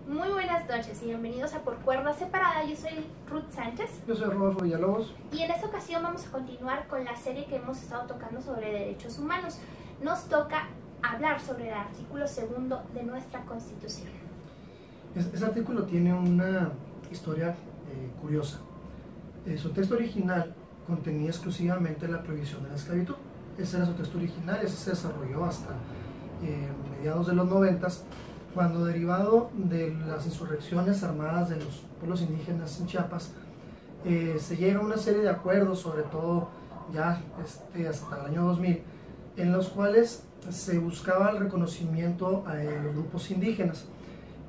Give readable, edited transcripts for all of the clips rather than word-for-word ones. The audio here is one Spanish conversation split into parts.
Muy buenas noches y bienvenidos a Por Cuerda Separada. Yo soy Ruth Sánchez. Yo soy Rodolfo Villalobos. Y en esta ocasión vamos a continuar con la serie que hemos estado tocando sobre derechos humanos. Nos toca hablar sobre el artículo 2 de nuestra Constitución. Este artículo tiene una historia curiosa. Su texto original contenía exclusivamente la prohibición de la esclavitud. Ese era su texto original, ese se desarrolló hasta mediados de los 90, cuando derivado de las insurrecciones armadas de los pueblos indígenas en Chiapas, se llega a una serie de acuerdos, sobre todo ya hasta el año 2000, en los cuales se buscaba el reconocimiento a los grupos indígenas.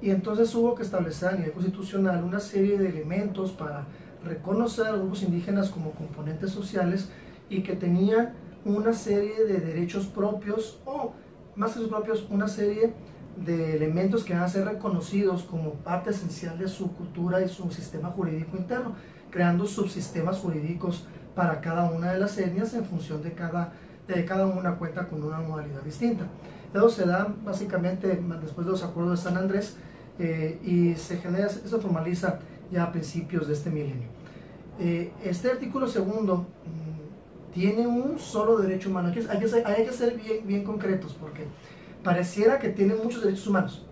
Y entonces hubo que establecer a nivel constitucional una serie de elementos para reconocer a los grupos indígenas como componentes sociales y que tenían una serie de derechos propios, o más que sus propios, una serie de elementos que van a ser reconocidos como parte esencial de su cultura y su sistema jurídico interno, creando subsistemas jurídicos para cada una de las etnias en función de cada una cuenta con una modalidad distinta. Eso se da básicamente después de los acuerdos de San Andrés y eso formaliza ya a principios de este milenio. Este artículo 2 tiene un solo derecho humano. Hay que ser bien concretos, porque pareciera que tiene muchos derechos humanos.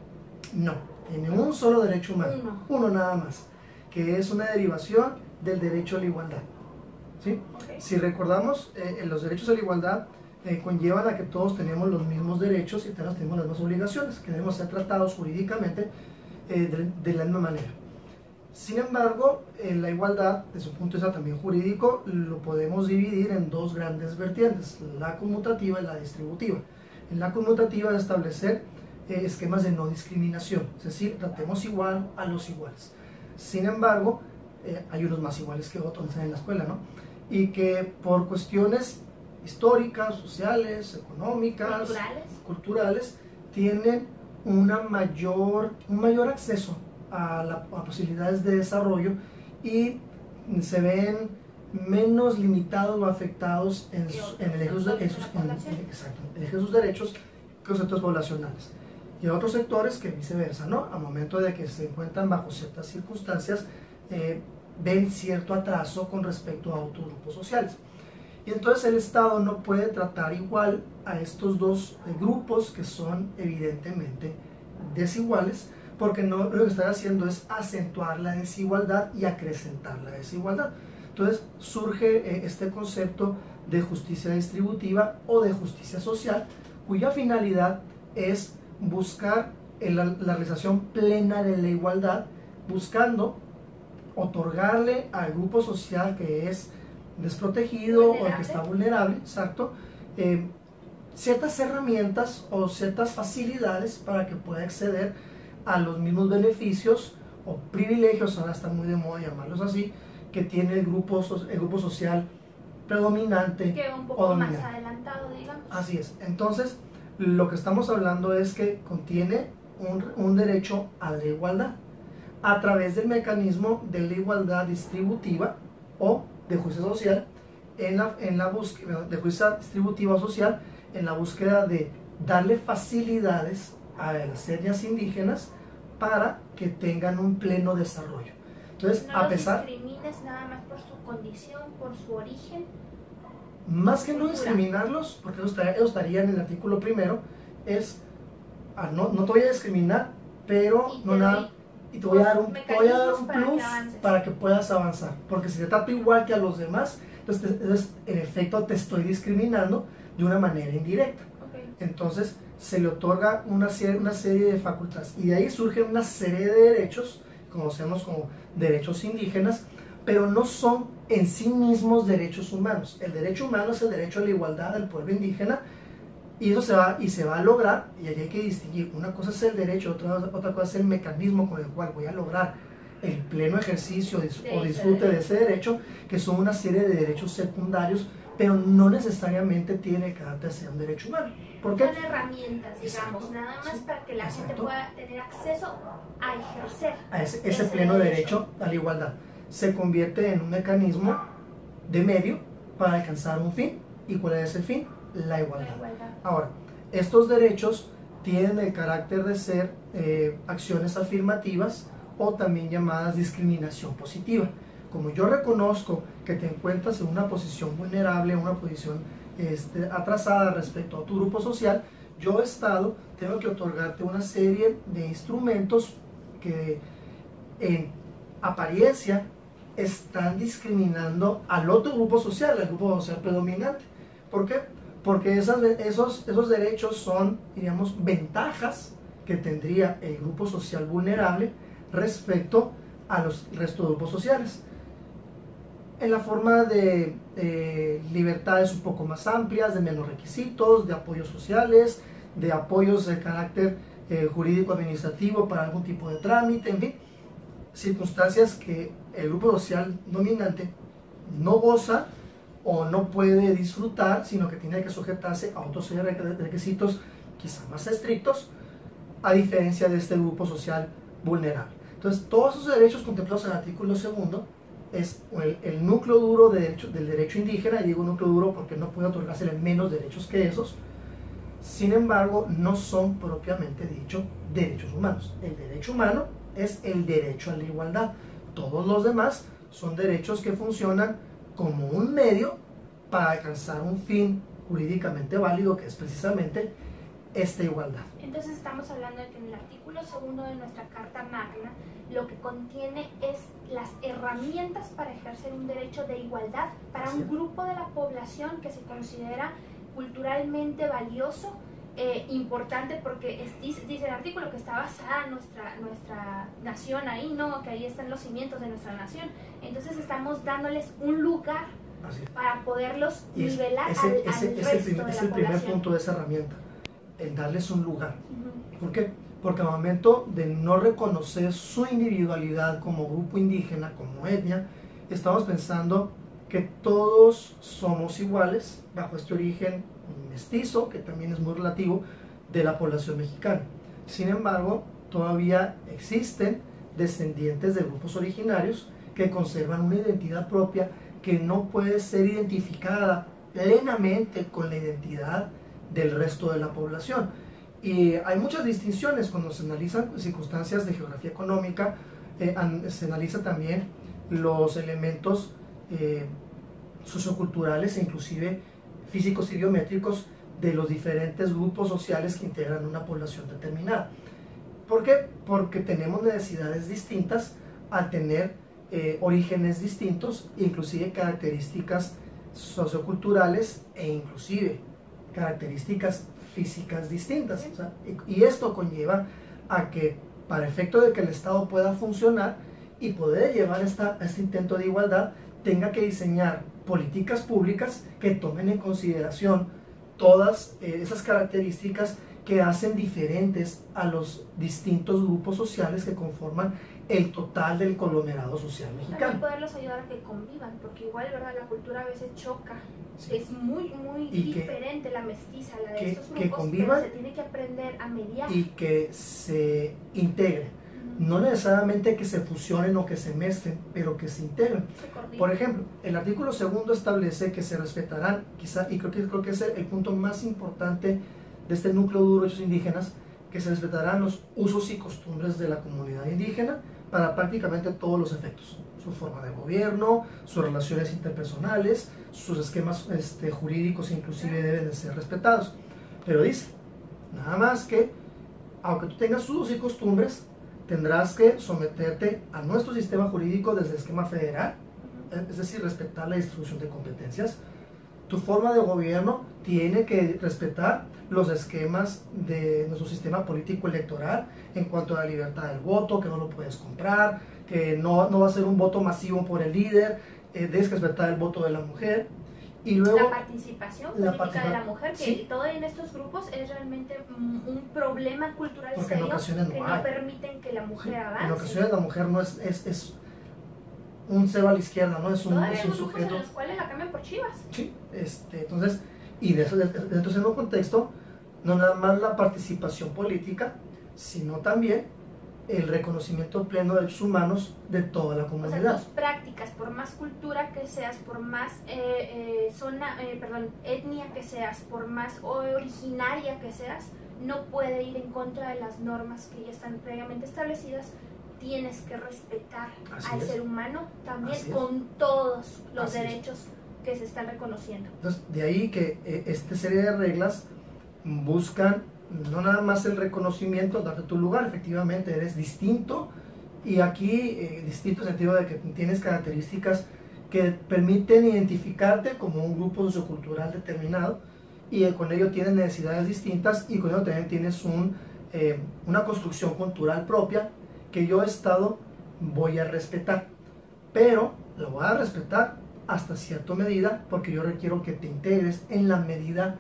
No, tiene un solo derecho humano, uno nada más, que es una derivación del derecho a la igualdad. ¿Sí? Okay. Si recordamos, los derechos a la igualdad conllevan a que todos tenemos los mismos derechos y todos tenemos las mismas obligaciones, que debemos ser tratados jurídicamente de la misma manera. Sin embargo, la igualdad, desde un punto de vista también jurídico, lo podemos dividir en dos grandes vertientes, la conmutativa y la distributiva. En la conmutativa es establecer esquemas de no discriminación, es decir, tratemos igual a los iguales. Sin embargo, hay unos más iguales que otros en la escuela, ¿no? Y que por cuestiones históricas, sociales, económicas, culturales tienen un mayor acceso a posibilidades de desarrollo y se ven menos limitados o afectados en elegir sus derechos que los sectores poblacionales. Y otros sectores que viceversa, ¿no? A momento de que se encuentran bajo ciertas circunstancias, ven cierto atraso con respecto a otros grupos sociales. Y entonces el Estado no puede tratar igual a estos dos grupos que son evidentemente desiguales, porque lo que está haciendo es acentuar la desigualdad y acrecentar la desigualdad. Entonces surge este concepto de justicia distributiva o de justicia social, cuya finalidad es buscar la realización plena de la igualdad, buscando otorgarle al grupo social que es desprotegido o que está vulnerable, exacto, ciertas herramientas o ciertas facilidades para que pueda acceder a los mismos beneficios o privilegios, ahora está muy de moda llamarlos así, que tiene el grupo social predominante. Que va un poco más adelantado, digamos. Así es. Entonces, lo que estamos hablando es que contiene un derecho a la igualdad a través del mecanismo de la igualdad distributiva o de justicia social en la búsqueda de justicia distributiva o social, en la búsqueda de darle facilidades a las etnias indígenas para que tengan un pleno desarrollo. Entonces, no los discrimines nada más por su condición, por su origen. Más que no discriminarlos, porque ellos estarían en el artículo primero, es no te voy a discriminar, pero y te voy a dar un plus para que puedas avanzar, porque si te trato igual que a los demás, entonces en efecto te estoy discriminando de una manera indirecta. Okay. Entonces se le otorga una serie de facultades y de ahí surge una serie de derechos, conocemos como derechos indígenas, pero no son en sí mismos derechos humanos. El derecho humano es el derecho a la igualdad del pueblo indígena, y eso se va a lograr, y ahí hay que distinguir. Una cosa es el derecho, otra cosa es el mecanismo con el cual voy a lograr el pleno ejercicio o disfrute de ese derecho, que son una serie de derechos secundarios, pero no necesariamente tiene carácter de ser un derecho humano. ¿Por qué? Son herramientas, digamos, nada más para que la gente pueda tener acceso a ejercer a ese pleno derecho a la igualdad. Se convierte en un mecanismo de medio para alcanzar un fin. ¿Y cuál es el fin? La igualdad. Ahora, estos derechos tienen el carácter de ser acciones afirmativas o también llamadas discriminación positiva. Como yo reconozco que te encuentras en una posición vulnerable, una posición atrasada respecto a tu grupo social, yo Estado tengo que otorgarte una serie de instrumentos que en apariencia están discriminando al otro grupo social, al grupo social predominante. ¿Por qué? Porque esos derechos son, diríamos, ventajas que tendría el grupo social vulnerable respecto a los restos de grupos sociales. En la forma de libertades un poco más amplias, de menos requisitos, de apoyos sociales, de apoyos de carácter jurídico-administrativo para algún tipo de trámite, en fin, circunstancias que el grupo social dominante no goza o no puede disfrutar, sino que tiene que sujetarse a otros requisitos quizá más estrictos, a diferencia de este grupo social vulnerable. Entonces, todos esos derechos contemplados en el artículo 2 es el núcleo duro del derecho indígena, y digo núcleo duro porque no puede otorgársele menos derechos que esos. Sin embargo, no son propiamente dicho derechos humanos. El derecho humano es el derecho a la igualdad. Todos los demás son derechos que funcionan como un medio para alcanzar un fin jurídicamente válido, que es precisamente esta igualdad. Entonces estamos hablando de que en el artículo 2 de nuestra Carta Magna lo que contiene es las herramientas para ejercer un derecho de igualdad para un grupo de la población que se considera culturalmente valioso, importante, porque dice el artículo que está basada nuestra nación ahí, ¿no? Que ahí están los cimientos de nuestra nación. Entonces estamos dándoles un lugar para poderlos nivelar al resto de la población. Es el primer punto de esa herramienta, el darles un lugar. ¿Por qué? Porque al momento de no reconocer su individualidad como grupo indígena, como etnia, estamos pensando que todos somos iguales bajo este origen mestizo, que también es muy relativo, de la población mexicana. Sin embargo, todavía existen descendientes de grupos originarios que conservan una identidad propia que no puede ser identificada plenamente con la identidad del resto de la población. Y hay muchas distinciones cuando se analizan circunstancias de geografía económica, se analiza también los elementos socioculturales e inclusive físicos y biométricos de los diferentes grupos sociales que integran una población determinada. ¿Por qué? Porque tenemos necesidades distintas al tener orígenes distintos, inclusive características socioculturales e inclusive características físicas distintas. O sea, y esto conlleva a que, para efecto de que el Estado pueda funcionar y poder llevar este intento de igualdad, tenga que diseñar políticas públicas que tomen en consideración todas esas características que hacen diferentes a los distintos grupos sociales que conforman el total del conglomerado social mexicano. También poderlos ayudar a que convivan, porque igual, ¿verdad?, la cultura a veces choca. Sí. Es muy diferente la mestiza, la de estos grupos, que convivan, pero se tiene que aprender a mediar. Y que se integren. No necesariamente que se fusionen o que se mezclen, pero que se integren. Por ejemplo, el artículo 2 establece que se respetarán, quizá, y creo que es el punto más importante de este núcleo duro de derechos indígenas, que se respetarán los usos y costumbres de la comunidad indígena para prácticamente todos los efectos. Su forma de gobierno, sus relaciones interpersonales, sus esquemas jurídicos inclusive deben de ser respetados. Pero dice, nada más que, aunque tú tengas sus usos y costumbres, tendrás que someterte a nuestro sistema jurídico desde el esquema federal, es decir, respetar la distribución de competencias. Tu forma de gobierno tiene que respetar los esquemas de nuestro sistema político electoral en cuanto a la libertad del voto, que no lo puedes comprar, que no va a ser un voto masivo por el líder, debes respetar el voto de la mujer. Y luego, la participación política de la mujer, que sí, todo en estos grupos es realmente un problema cultural serio, que no permiten que la mujer avance. En ocasiones la mujer no es un cero a la izquierda, ¿no? Es un sujeto. En los cuales la cambian por chivas. Sí, entonces, y entonces en un contexto, no nada más la participación política, sino también el reconocimiento pleno de derechos humanos de toda la comunidad. O sea, tus prácticas, por más cultura que seas, por más etnia que seas, por más originaria que seas, no puede ir en contra de las normas que ya están previamente establecidas. Tienes que respetar al ser humano también con todos los derechos que se están reconociendo. Entonces, de ahí que esta serie de reglas buscan no nada más el reconocimiento, darte tu lugar, efectivamente eres distinto, y aquí distinto en el sentido de que tienes características que permiten identificarte como un grupo sociocultural determinado, y con ello tienes necesidades distintas, y con ello también tienes una construcción cultural propia que yo, Estado, voy a respetar, pero lo voy a respetar hasta cierta medida, porque yo requiero que te integres en la medida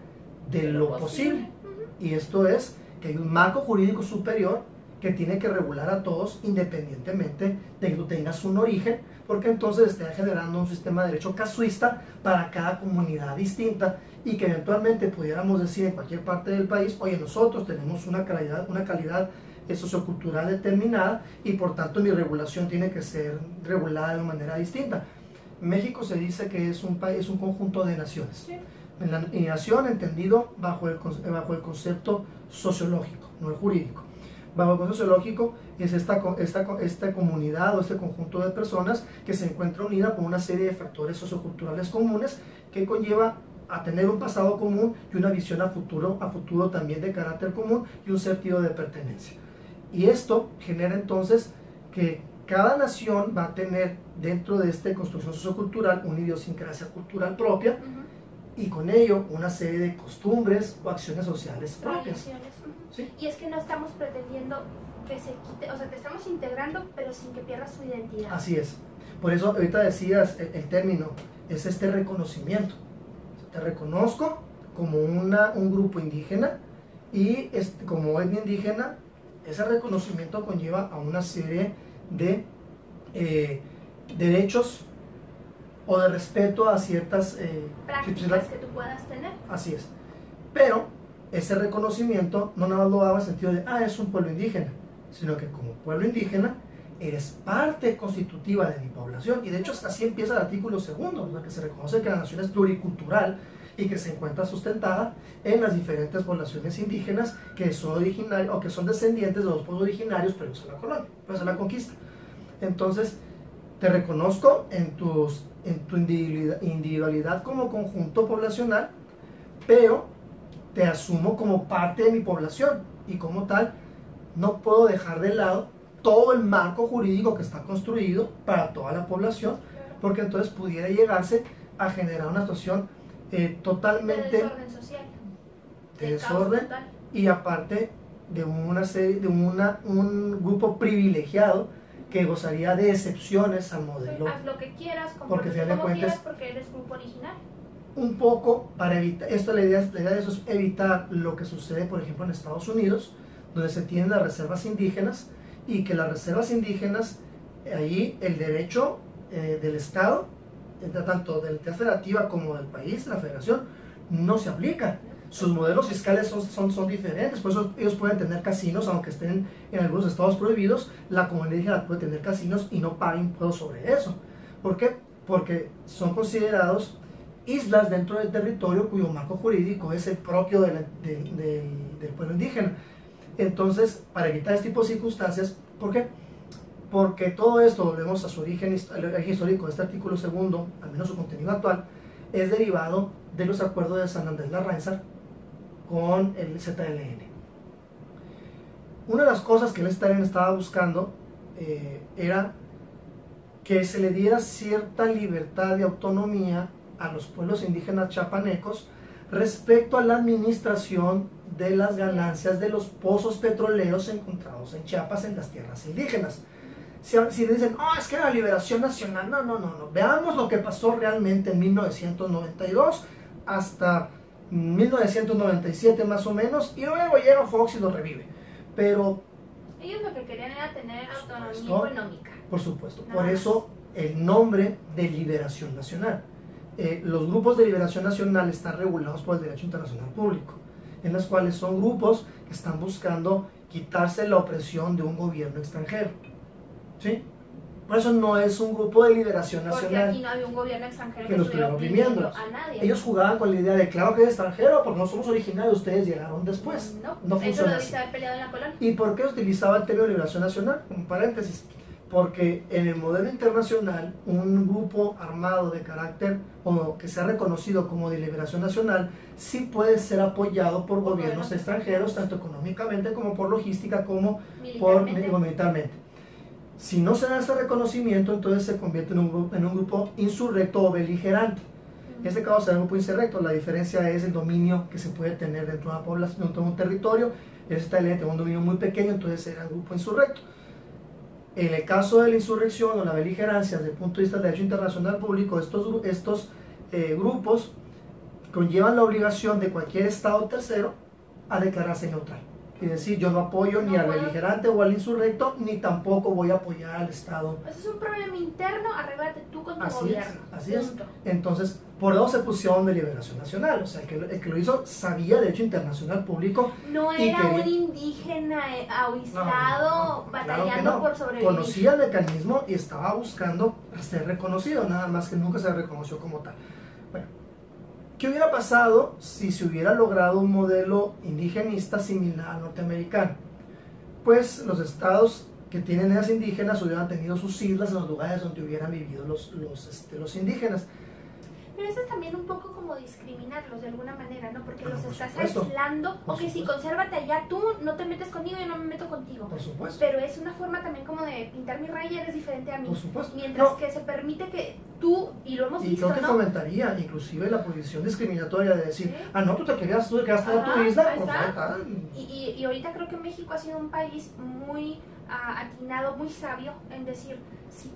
de lo posible. Y esto es que hay un marco jurídico superior que tiene que regular a todos independientemente de que tú tengas un origen, porque entonces está generando un sistema de derecho casuista para cada comunidad distinta, y que eventualmente pudiéramos decir en cualquier parte del país, oye, nosotros tenemos una calidad sociocultural determinada, y por tanto mi regulación tiene que ser regulada de una manera distinta. México se dice que es un país, un conjunto de naciones. Sí. La nación entendido bajo el concepto sociológico, no el jurídico. Bajo el concepto sociológico es esta comunidad o este conjunto de personas que se encuentra unida por una serie de factores socioculturales comunes, que conlleva a tener un pasado común y una visión a futuro también de carácter común, y un sentido de pertenencia. Y esto genera entonces que cada nación va a tener dentro de esta construcción sociocultural una idiosincrasia cultural propia, y con ello una serie de costumbres o acciones sociales propias. ¿Sí? Y es que no estamos pretendiendo que se quite, o sea, te estamos integrando, pero sin que pierdas su identidad. Así es. Por eso ahorita decías, el término es este reconocimiento. Te reconozco como un grupo indígena, y como etnia indígena, ese reconocimiento conlleva a una serie de derechos o de respeto a ciertas prácticas que tú puedas tener. Así es. Pero ese reconocimiento no nada más lo hago en el sentido de, es un pueblo indígena, sino que como pueblo indígena eres parte constitutiva de mi población. Y de hecho así empieza el artículo 2, o sea, que se reconoce que la nación es pluricultural y que se encuentra sustentada en las diferentes poblaciones indígenas que son originarios o que son descendientes de los pueblos originarios previos a la colonia, previos a la conquista. Entonces, te reconozco en tu individualidad como conjunto poblacional, pero te asumo como parte de mi población, y como tal no puedo dejar de lado todo el marco jurídico que está construido para toda la población, porque entonces pudiera llegarse a generar una situación totalmente de desorden social, de desorden, y aparte de un grupo privilegiado que gozaría de excepciones al modelo. Haz lo que quieras, porque quieras, porque eres grupo original. Un poco para evitar esto, la idea de eso es evitar lo que sucede, por ejemplo, en Estados Unidos, donde se tienen las reservas indígenas, y que las reservas indígenas, ahí el derecho del Estado, tanto de la entidad federativa como del país, la federación, no se aplica. Sus modelos fiscales son diferentes, por eso ellos pueden tener casinos, aunque estén en algunos estados prohibidos. La comunidad indígena puede tener casinos y no paga impuestos sobre eso. ¿Por qué? Porque son considerados islas dentro del territorio cuyo marco jurídico es el propio del pueblo indígena. Entonces, para evitar este tipo de circunstancias, ¿por qué? Porque todo esto, volvemos a su origen histórico de este artículo 2, al menos su contenido actual, es derivado de los acuerdos de San Andrés Larrainzar con el ZLN. Una de las cosas que el ZLN estaba buscando era que se le diera cierta libertad y autonomía a los pueblos indígenas chiapanecos respecto a la administración de las ganancias de los pozos petroleros encontrados en Chiapas, en las tierras indígenas. Si dicen, es que la liberación nacional, no, veamos lo que pasó realmente en 1992 hasta 1997 más o menos, y luego llega Fox y lo revive. Pero ellos lo que querían era tener autonomía económica. Por supuesto, por eso el nombre de Liberación Nacional. Los grupos de liberación nacional están regulados por el derecho internacional público, en los cuales son grupos que están buscando quitarse la opresión de un gobierno extranjero. ¿Sí? Por eso no es un grupo de liberación Porque nacional aquí no había un gobierno extranjero que los estuviera oprimiendo. a nadie. Ellos jugaban con la idea de, claro que es extranjero, porque no somos originarios, ustedes llegaron después. No eso funciona lo así. debiste haber peleado en la colonia. ¿Y por qué utilizaba el término de liberación nacional? Un paréntesis. Porque en el modelo internacional, un grupo armado de carácter o que sea reconocido como de liberación nacional, sí puede ser apoyado por gobiernos extranjeros, tanto económicamente como por logística, como militarmente. Si no se da este reconocimiento, entonces se convierte en un grupo insurrecto o beligerante. En este caso será un grupo insurrecto. La diferencia es el dominio que se puede tener dentro de una población, dentro de un territorio. Esta ley tiene un dominio muy pequeño, entonces será un grupo insurrecto. En el caso de la insurrección o la beligerancia, desde el punto de vista del derecho internacional público, estos grupos conllevan la obligación de cualquier Estado tercero a declararse neutral. Y decir, yo no apoyo ni al beligerante o al insurrecto, ni tampoco voy a apoyar al Estado. Eso es un problema interno, arréglate tú con tu gobierno. Así es. Entonces, por eso se pusieron de liberación nacional. O sea, el que lo hizo sabía derecho internacional público. No era un indígena aislado batallando por sobrevivir. Conocía el mecanismo y estaba buscando ser reconocido, nada más que nunca se reconoció como tal. Bueno, ¿qué hubiera pasado si se hubiera logrado un modelo indigenista similar al norteamericano? Pues los estados que tienen esas indígenas hubieran tenido sus islas en los lugares donde hubieran vivido los indígenas. Pero eso es también un poco como discriminarlos de alguna manera, ¿no? Porque los estás supuesto, aislando. Ok, sí, consérvate allá, tú no te metes conmigo, yo no me meto contigo. Por supuesto. Pero es una forma también como de pintar mi raya, eres diferente a mí. Por supuesto. Mientras que se permite que tú, y lo hemos visto, creo que ¿no? fomentaría inclusive la posición discriminatoria de decir, ¿Sí? ah, no, tú te quedaste a tu isla, pues y ahorita creo que México ha sido un país muy atinado, muy sabio en decir,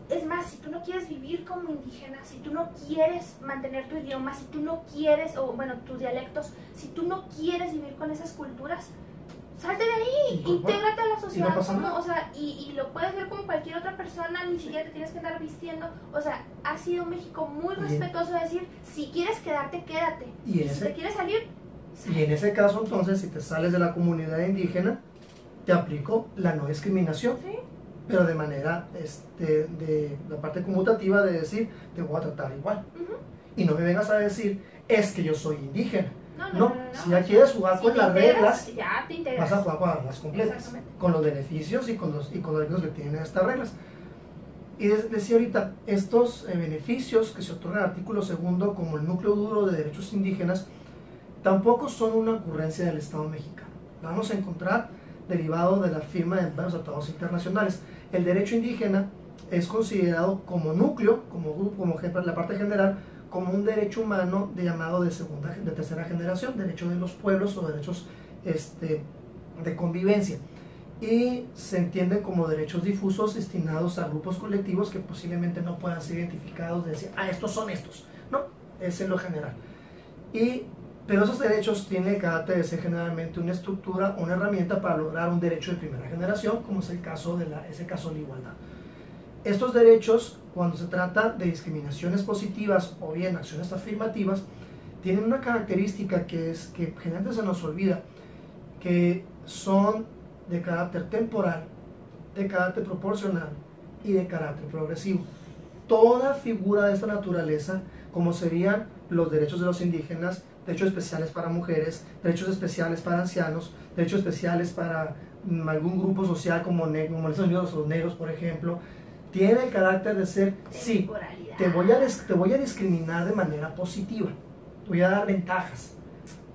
es más, si tú no quieres vivir como indígena, si tú no quieres mantener tu idioma, si tú no quieres, o bueno, tus dialectos, si tú no quieres vivir con esas culturas, salte de ahí, intégrate a la sociedad, o sea, y lo puedes ver como cualquier otra persona, ni siquiera te tienes que andar vistiendo, o sea, ha sido México muy respetuoso de decir, si quieres quedarte, quédate, y si te quieres salir, y en ese caso entonces, si te sales de la comunidad indígena, te aplico la no discriminación, ¿sí? Pero de manera, de la parte conmutativa de decir, te voy a tratar igual, y no me vengas a decir, es que yo soy indígena. No, si ya quieres jugar con las reglas, vas a jugar con las reglas completas, con los beneficios y con los riesgos que tienen estas reglas. Y decía ahorita, estos beneficios que se otorgan en el artículo 2 como el núcleo duro de derechos indígenas, tampoco son una ocurrencia del Estado mexicano. Vamos a encontrar derivado de la firma de varios tratados internacionales. El derecho indígena es considerado como núcleo, como grupo, como ejemplo, en la parte general, como un derecho humano llamado de tercera generación, derecho de los pueblos o derechos de convivencia, y se entienden como derechos difusos destinados a grupos colectivos que posiblemente no puedan ser identificados, de decir, ah, estos son estos, no, es en lo general. Pero esos derechos tienen el carácter de ser generalmente una estructura, una herramienta para lograr un derecho de primera generación, como es el caso de la igualdad. Estos derechos, cuando se trata de discriminaciones positivas o bien acciones afirmativas, tienen una característica que es que generalmente se nos olvida, que son de carácter temporal, de carácter proporcional y de carácter progresivo. Toda figura de esta naturaleza, como serían los derechos de los indígenas, derechos especiales para mujeres, derechos especiales para ancianos, derechos especiales para algún grupo social como los negros, por ejemplo, tiene el carácter de ser, sí, te voy a discriminar de manera positiva, te voy a dar ventajas,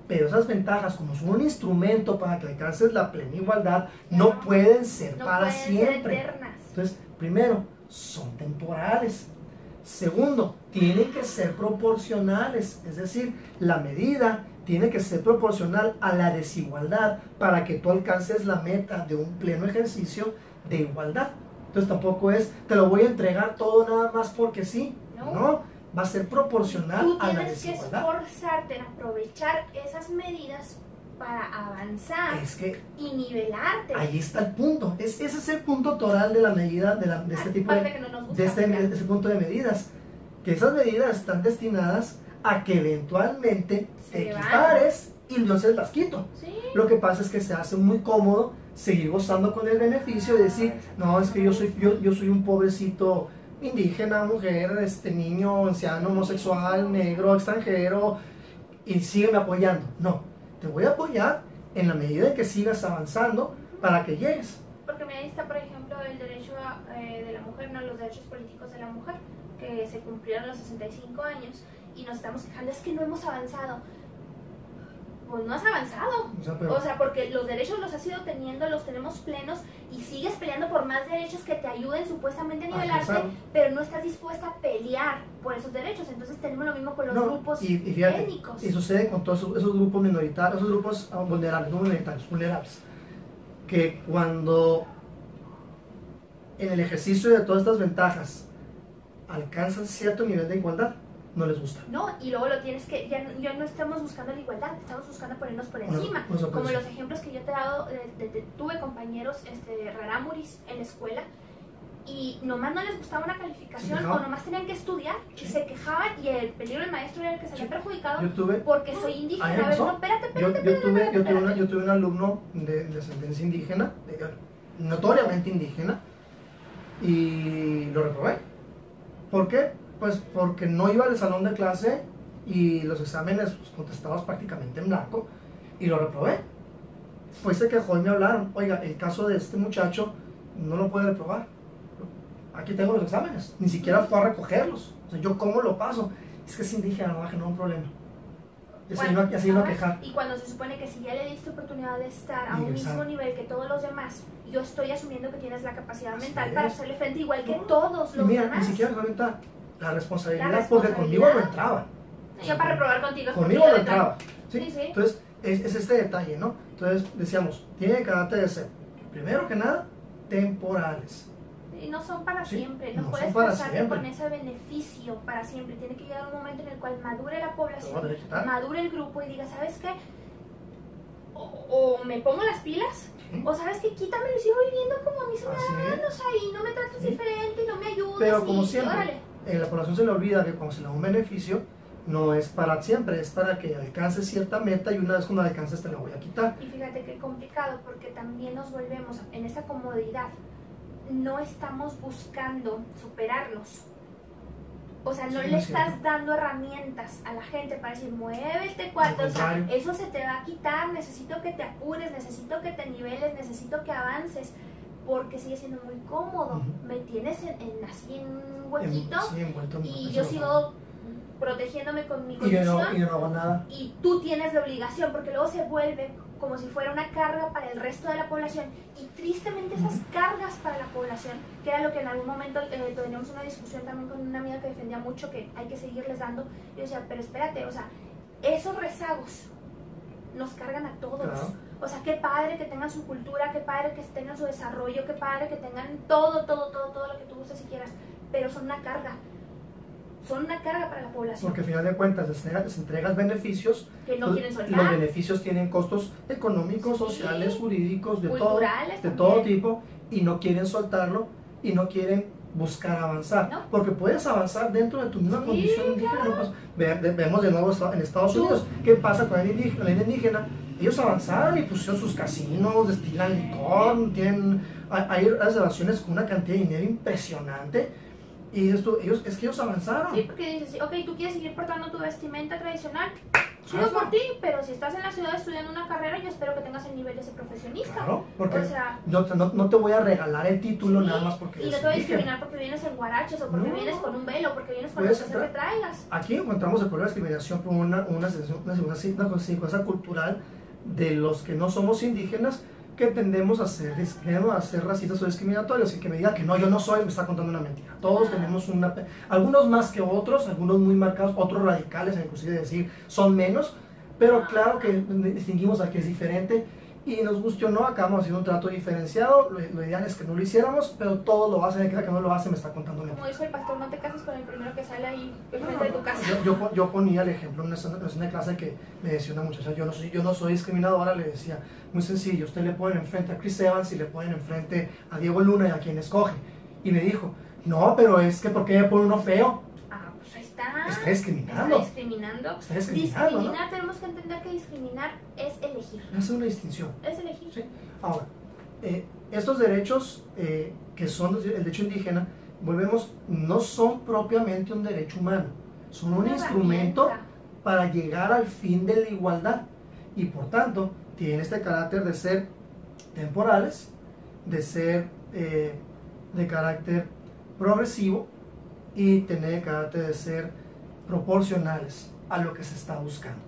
pero esas ventajas, como son un instrumento para que alcances la plena igualdad, no pueden ser para siempre. Entonces, primero, son temporales. Segundo, tienen que ser proporcionales, es decir, la medida tiene que ser proporcional a la desigualdad para que tú alcances la meta de un pleno ejercicio de igualdad. Entonces tampoco es, te lo voy a entregar todo nada más porque sí, no, va a ser proporcional a la desigualdad. Tú tienes que esforzarte en aprovechar esas medidas para avanzar y nivelarte. Ahí está el punto, ese es el punto toral de la medida, de este tipo de este punto de medidas, que esas medidas están destinadas a que eventualmente te equipares y entonces las quito. Sí. Lo que pasa es que se hace muy cómodo seguir gozando con el beneficio de decir, no, es que yo soy un pobrecito indígena, mujer, niño, anciano, homosexual, negro, extranjero, y sígueme apoyando. No, te voy a apoyar en la medida en que sigas avanzando para que llegues. Porque mira, ahí está, por ejemplo, el derecho de la mujer, no, los derechos políticos de la mujer, que se cumplieron los 65 años y nos estamos quejando, es que no hemos avanzado. Pues no has avanzado, o sea, porque los derechos los has ido teniendo, los tenemos plenos y sigues peleando por más derechos que te ayuden supuestamente a nivelarte, pero no estás dispuesta a pelear por esos derechos. Entonces tenemos lo mismo con los grupos étnicos. Y sucede con todos esos grupos minoritarios, esos grupos vulnerables, que cuando en el ejercicio de todas estas ventajas alcanzan cierto nivel de igualdad, no les gusta. No, y luego lo tienes que, ya no estamos buscando la igualdad, estamos buscando ponernos por encima. Como los ejemplos que yo te he dado, tuve compañeros rarámuris en la escuela y nomás no les gustaba una calificación o nomás tenían que estudiar y se quejaban y el peligro del maestro era el que se había perjudicado porque soy indígena. A ver, no, espérate. Yo tuve un alumno de ascendencia indígena, notoriamente indígena, y lo reprobé. ¿Por qué? Pues porque no iba al salón de clase y los exámenes pues, contestados prácticamente en blanco, y lo reprobé. Pues se quejó y me hablaron, oiga, el caso de este muchacho no lo puede reprobar. Aquí tengo los exámenes, ni siquiera fue a recogerlos. O sea, ¿yo cómo lo paso? Es que es indígena, no va a generar un problema. Y así iba a quejar. Y cuando se supone que si ya le diste oportunidad de estar a un mismo nivel que todos los demás, yo estoy asumiendo que tienes la capacidad mental para hacerle frente igual que todos los demás. Ni siquiera la responsabilidad, porque conmigo no entraba. Yo para reprobar contigo. Conmigo no entraba. ¿Sí? Entonces, es este detalle, ¿no? Entonces, decíamos, tiene carácter de ser, primero que nada, temporales. Y no son para siempre, no puedes pasarte con ese beneficio para siempre. Tiene que llegar un momento en el cual madure la población, madure el grupo y diga, ¿sabes qué? O me pongo las pilas, o ¿sabes qué? Quítamelo y sigo viviendo como a mí se me da gana, o sea, y no me tratas diferente y no me ayudas. Pero como siempre, en la población se le olvida que cuando se le da un beneficio, no es para siempre, es para que alcances cierta meta y una vez cuando la alcances te la voy a quitar. Y fíjate qué complicado, porque también nos volvemos en esa comodidad. No estamos buscando superarnos. O sea, no le estás dando herramientas a la gente para decir, muévete, cuarto, o sea, eso se te va a quitar, necesito que te apures, necesito que te niveles, necesito que avances, porque sigue siendo muy cómodo. Me tienes así en un huequito y yo sigo protegiéndome con mi condición y yo no hago nada. Y tú tienes la obligación, porque luego se vuelve como si fuera una carga para el resto de la población, y tristemente esas cargas para la población, que era lo que en algún momento teníamos una discusión también con una amiga que defendía mucho que hay que seguirles dando, y yo decía, pero espérate, o sea, esos rezagos nos cargan a todos. Claro. O sea, qué padre que tengan su cultura, qué padre que tengan su desarrollo, qué padre que tengan todo lo que tú gustes y quieras, pero son una carga. Son una carga para la población. Porque al final de cuentas les entregas beneficios que no quieren soltar. Los beneficios tienen costos económicos, sociales, jurídicos, de todo tipo, y no quieren soltarlo y no quieren buscar avanzar. ¿No? Porque puedes avanzar dentro de tu misma condición indígena. Claro. Vemos de nuevo en Estados Unidos. ¿Qué pasa con la indígena? Ellos avanzaron y pusieron sus casinos, destilan licor, hay reservaciones con una cantidad de dinero impresionante. Y ellos avanzaron. Sí, porque dices, ok, tú quieres seguir portando tu vestimenta tradicional, chido por ti, pero si estás en la ciudad estudiando una carrera, yo espero que tengas el nivel de ese profesionista. Claro, porque no te voy a regalar el título nada más porque y no te voy a discriminar porque vienes en guaraches, o porque vienes con un velo, o porque vienes con lo que sea que traigas. Aquí encontramos el problema de discriminación por una cosa cultural de los que no somos indígenas, que tendemos a ser racistas o discriminatorios, y que me diga que no, yo no soy, me está contando una mentira. Todos tenemos algunos más que otros, algunos muy marcados, otros radicales, inclusive decir son menos, pero claro que distinguimos a que es diferente, y nos guste o no, acabamos haciendo un trato diferenciado. Lo ideal es que no lo hiciéramos, pero todos lo hacen, el que no lo hace me está contando mentira. Como dijo el pastor, no te cases con el primero que sale ahí enfrente de tu casa. Yo ponía el ejemplo en una clase que me decía una muchacha, yo no soy discriminadora, le decía, muy sencillo, usted le ponen enfrente a Chris Evans y le ponen enfrente a Diego Luna y a quien escoge. Y me dijo, no, pero es que ¿por qué me pone uno feo? Pues ahí está. Está discriminando. Está discriminando. Discriminar, ¿no? Tenemos que entender que discriminar es elegir. Es una distinción. Es elegir. Sí. Ahora, estos derechos que son el derecho indígena, volvemos, no son propiamente un derecho humano, son un instrumento para llegar al fin de la igualdad y por tanto tienen este carácter de ser temporales, de ser de carácter progresivo y tener el carácter de ser proporcionales a lo que se está buscando,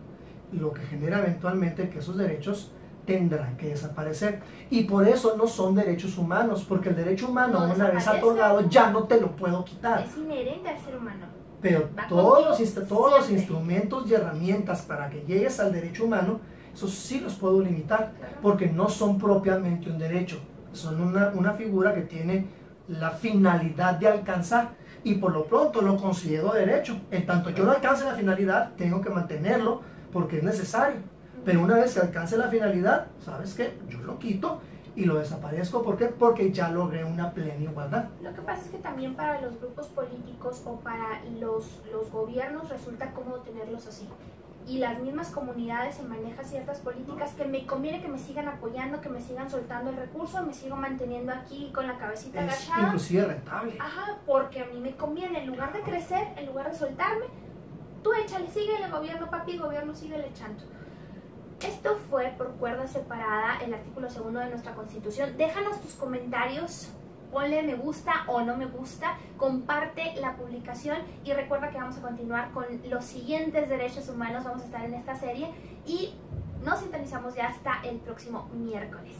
lo que genera eventualmente que esos derechos tendrán que desaparecer y por eso no son derechos humanos, porque el derecho humano No una vez desaparece. otorgado ya no te lo puedo quitar, Es inherente al ser humano. pero Va todos los siempre. instrumentos y herramientas para que llegues al derecho humano, esos sí los puedo limitar, Claro. porque no son propiamente un derecho, son una figura que tiene la finalidad de alcanzar y por lo pronto lo considero derecho. En tanto yo no alcance la finalidad, tengo que mantenerlo porque es necesario. Pero una vez que alcance la finalidad, ¿sabes qué? Yo lo quito y lo desaparezco. ¿Por qué? Porque ya logré una plena igualdad. Lo que pasa es que también para los grupos políticos o para los gobiernos resulta cómodo tenerlos así. Y las mismas comunidades se manejan ciertas políticas que me conviene que me sigan apoyando, que me sigan soltando el recurso, me sigo manteniendo aquí con la cabecita Es agachada. inclusive rentable. Ajá, porque a mí me conviene, en lugar de crecer, en lugar de soltarme, tú échale, síguele gobierno, papi, gobierno, síguele echando. Esto fue por cuerda separada, el artículo 2 de nuestra Constitución. Déjanos tus comentarios, ponle me gusta o no me gusta, comparte la publicación y recuerda que vamos a continuar con los siguientes derechos humanos, vamos a estar en esta serie y nos sintonizamos ya hasta el próximo miércoles.